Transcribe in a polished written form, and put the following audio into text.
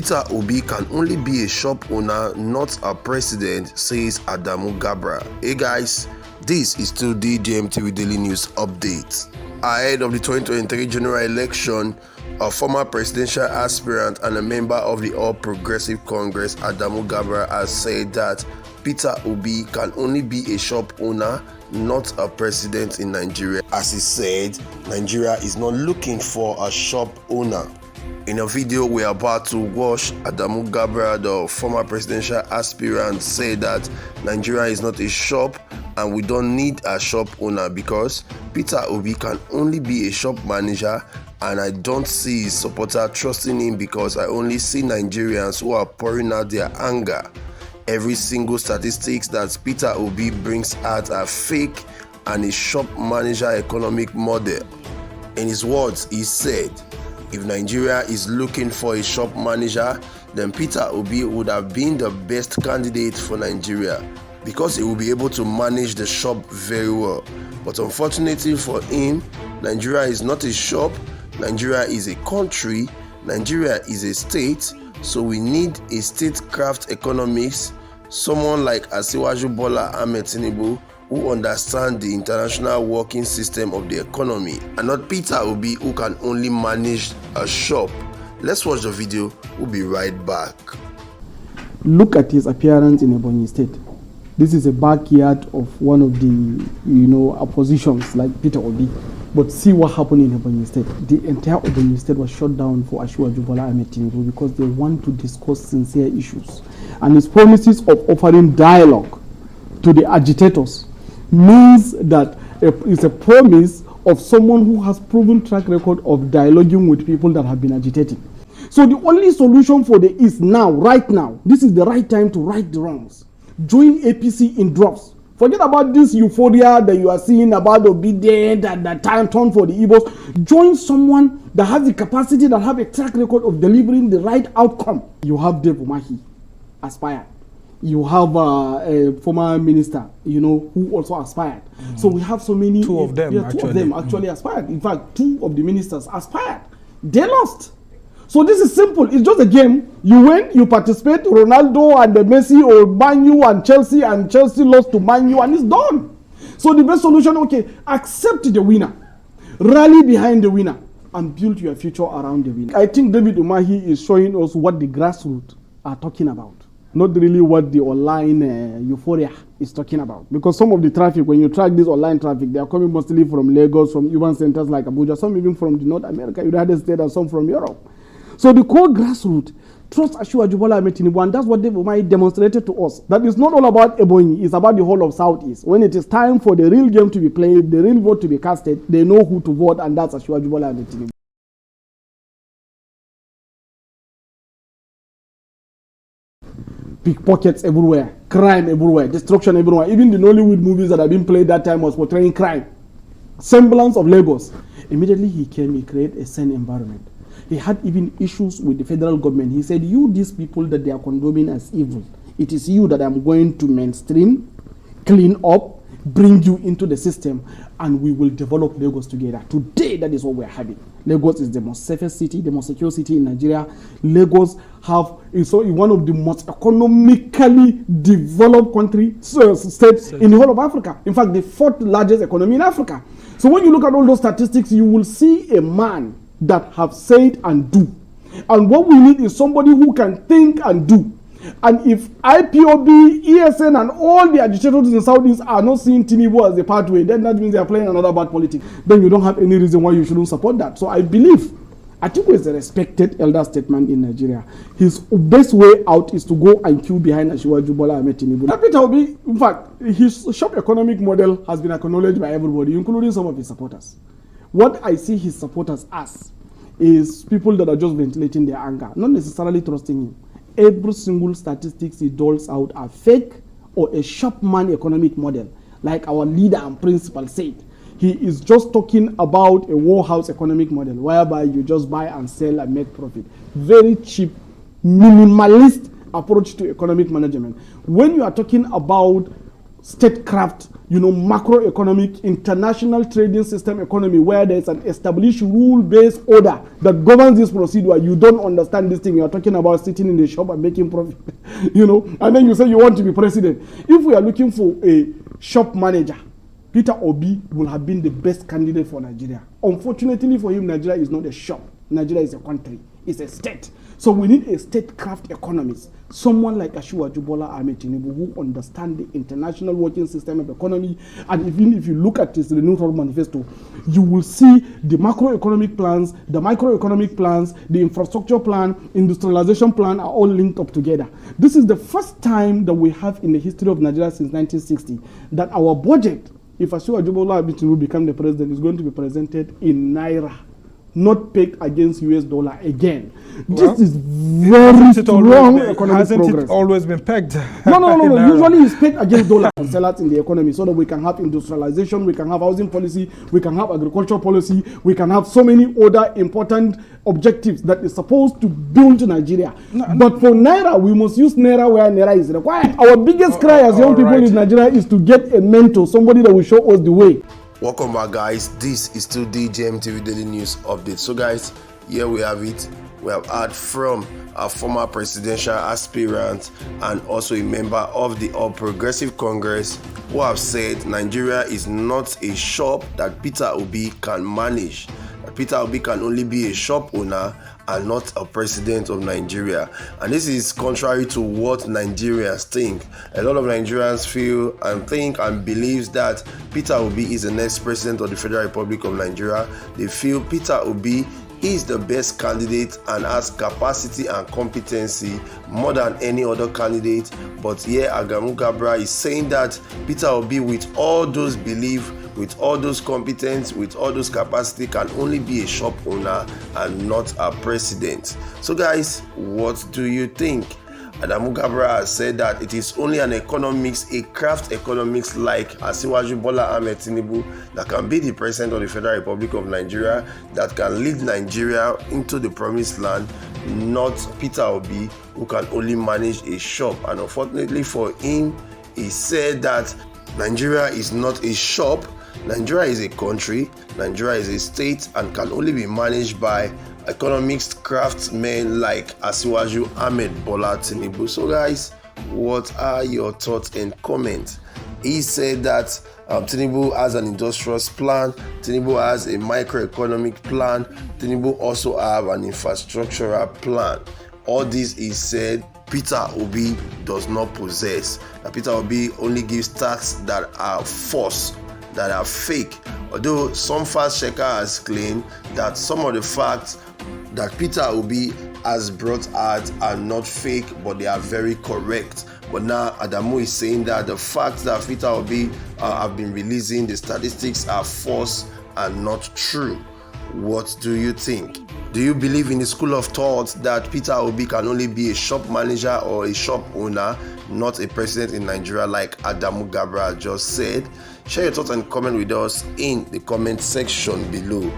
Peter Obi can only be a shop owner, not a president, says Adamu Garba. Hey guys, this is still DJMTV Daily News Update. Ahead of the 2023 general election, a former presidential aspirant and a member of the All Progressive Congress, Adamu Garba, has said that Peter Obi can only be a shop owner, not a president in Nigeria. As he said, Nigeria is not looking for a shop owner. In a video we're about to watch, Adamu Garba, the former presidential aspirant, said that Nigeria is not a shop and we don't need a shop owner because Peter Obi can only be a shop manager, and I don't see his supporter trusting him because I only see Nigerians who are pouring out their anger. Every single statistics that Peter Obi brings out are fake and a shop manager economic model. In his words, he said, if Nigeria is looking for a shop manager, then Peter Obi would have been the best candidate for Nigeria because he will be able to manage the shop very well. But unfortunately for him, Nigeria is not a shop, Nigeria is a country, Nigeria is a state, so we need a statecraft economics, someone like Asiwaju Bola Ahmed Tinubu, who understand the international working system of the economy, and not Peter Obi, who can only manage a shop. Let's watch the video. We'll be right back. Look at his appearance in Ebonyi State. This is a backyard of one of the, oppositions like Peter Obi. But see what happened in Ebonyi State. The entire Ebonyi State was shut down for Asiwaju Bola Ahmed Tinubu because they want to discuss sincere issues. And his promises of offering dialogue to the agitators means that it's a promise of someone who has proven track record of dialoguing with people that have been agitating. So the only solution for the East now, right now, this is the right time to right the wrongs. Join APC in drops. Forget about this euphoria that you are seeing about obedience and the time turn for the Igbos. Join someone that has the capacity, that have a track record of delivering the right outcome. You have Dave Umahi, aspired. You have a former minister, who also aspired. So we have so many. Two of them actually aspired. In fact, two of the ministers aspired. They lost. So this is simple. It's just a game. You win, you participate. Ronaldo and Messi or Man U and Chelsea lost to Man U, and it's done. So the best solution, accept the winner. Rally behind the winner and build your future around the winner. I think David Umahi is showing us what the grassroots are talking about. Not really what the online euphoria is talking about. Because some of the traffic, when you track this online traffic, they are coming mostly from Lagos, from urban centers like Abuja, some even from the North America, United States, and some from Europe. So the core grassroots trust Asiwaju Bola Ahmed Tinubu, and that's what David Umahi demonstrated to us. That it's not all about Ebonyi, it's about the whole of Southeast. When it is time for the real game to be played, the real vote to be casted, they know who to vote, and that's Asiwaju Bola Ahmed Tinubu. Pickpockets everywhere, crime everywhere, destruction everywhere. Even the Nollywood movies that have been played that time was portraying crime. Semblance of Lagos. Immediately he came, he created a sane environment. He had even issues with the federal government. He said, these people that they are condemning as evil, it is you that I'm going to mainstream, clean up, bring you into the system, and we will develop Lagos together. Today, that is what we're having. Lagos is the most safest city, the most secure city in Nigeria. Lagos is one of the most economically developed states in the whole of Africa. In fact, the fourth largest economy in Africa. So when you look at all those statistics, you will see a man that have said and do. And what we need is somebody who can think and do. And if IPOB, ESN, and all the agitators in the Southeast are not seeing Tinubu as a pathway, then that means they are playing another bad politics. Then you don't have any reason why you shouldn't support that. So I believe Atiku is a respected elder statesman in Nigeria. His best way out is to go and queue behind Asiwaju Bola Ahmed Tinubu. Peter Obi, in fact, his shop economic model has been acknowledged by everybody, including some of his supporters. What I see his supporters as is people that are just ventilating their anger, not necessarily trusting him. Every single statistics he doles out are fake or a shopman economic model, like our leader and principal said. He is just talking about a warehouse economic model, whereby you just buy and sell and make profit. Very cheap, minimalist approach to economic management. When you are talking about statecraft, macroeconomic, international trading system economy where there's an established rule-based order that governs this procedure. You don't understand this thing. You're talking about sitting in the shop and making profit, and then you say you want to be president. If we are looking for a shop manager, Peter Obi will have been the best candidate for Nigeria. Unfortunately for him, Nigeria is not a shop. Nigeria is a country. It's a state. So we need a statecraft economist, someone like Asiwaju Bola Ahmed Tinubu, who understands the international working system of economy. And even if you look at this renewed manifesto, you will see the macroeconomic plans, the microeconomic plans, the infrastructure plan, industrialization plan are all linked up together. This is the first time that we have in the history of Nigeria since 1960 that our budget, if Asiwaju Bola Ahmed Tinubu become the president, is going to be presented in Naira, not pegged against US dollar again. Well, this is very strong economic progress. Hasn't it always been pegged? No. Usually it's pegged against dollar and sell out in the economy so that we can have industrialization, we can have housing policy, we can have agricultural policy, we can have so many other important objectives that is supposed to build Nigeria. But for Naira, we must use Naira where Naira is required. Our biggest cry as young people in Nigeria is to get a mentor, somebody that will show us the way. Welcome back, guys. This is still DJMTV Daily News Update. So guys, here we have it. We have heard from a former presidential aspirant and also a member of the All Progressive Congress who have said Nigeria is not a shop that Peter Obi can manage. That Peter Obi can only be a shop owner and not a president of Nigeria. And this is contrary to what Nigerians think. A lot of Nigerians feel and think and believes that Peter Obi is the next president of the Federal Republic of Nigeria. They feel Peter Obi is the best candidate and has capacity and competency more than any other candidate. But here Adamu Garba is saying that Peter Obi, with all those beliefs, with all those competence, with all those capacity, can only be a shop owner and not a president. So guys, what do you think? Adamu Garba has said that it is only an economics, a craft economics like Asiwaju Bola Ahmed Tinubu that can be the president of the Federal Republic of Nigeria, that can lead Nigeria into the promised land, not Peter Obi, who can only manage a shop. And unfortunately for him, he said that Nigeria is not a shop. Nigeria is a country, Nigeria is a state, and can only be managed by economics craftsmen like Asiwaju Ahmed Bola Tinubu. So guys, what are your thoughts and comments? He said that Tinubu has an industrial plan, Tinubu has a microeconomic plan, Tinubu also have an infrastructural plan. All this is said Peter Obi does not possess. Peter Obi only gives tasks that are false, that are fake. Although some fact checker has claimed that some of the facts that Peter Obi has brought out are not fake, but they are very correct. But now Adamu is saying that the facts that Peter Obi have been releasing, the statistics are false and not true. What do you think? Do you believe in the school of thought that Peter Obi can only be a shop manager or a shop owner, not a president in Nigeria like Adamu Garba just said? Share your thoughts and comment with us in the comment section below.